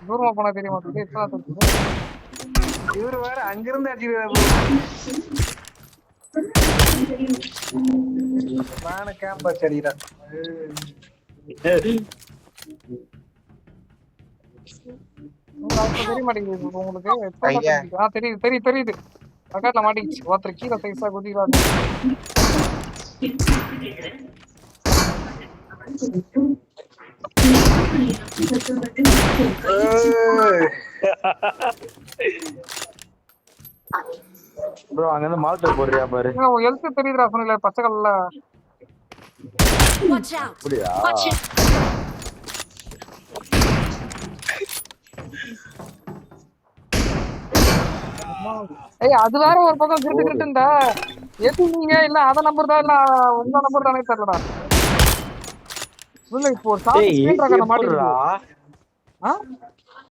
தூரமா போனா தெரிய மாட்டேங்குது. இப்பதான் தெரியுது. இவரு வேற அங்கிருந்து அடிக்கிறாரு. நானு கேம்பஸ் அடிக்கிறேன். தெரிய மாட்டேங்குது உங்களுக்கு. ஐயா. தெரியுது தெரியுது தெரியுது. பக்கத்துல மாட்டிக்கிச்சு. ஒருத்தர் கீழே சைஸா குதிக்கிறாங்க. ப்ரோ அங்க இருந்து மால்ட்ட போறியா பாரு. எழுத்து தெரியுதுடா சொன்னீங்களே பச்சை கல்ல. அப்படியா? ஏய் அது வேற ஒரு பக்கம் கிட்டு இருந்தா எது நீங்க இல்ல அத நம்பர் தான் இல்ல உங்க நம்பர் தானே தெரியலடா. இல்ல இப்போ ஒரு சாப்பிட்டு ஸ்கிரீன் ரெக்கார்ட் மாட்டிருக்கு.